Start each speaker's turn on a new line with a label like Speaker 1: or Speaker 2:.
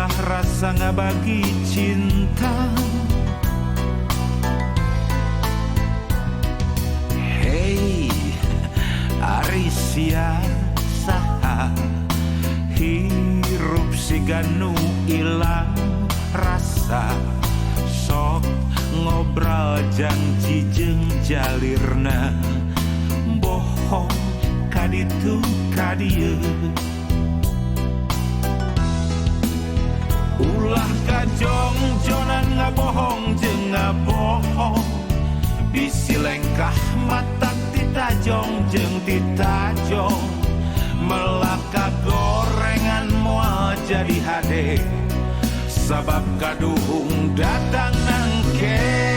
Speaker 1: Itulah rasa ngabagi cinta. Hey, ari saha hirup siganu ilang rasa. Sok ngobrol janji jeung jalirna, bohong kaditu kadieu. Ulah kajongjonan ngabohong jeung ngabohong, bisi lengkah mata titajong jeung titajong. Melaka gorengan moal jadi hade, sabab kaduhung datang nangke.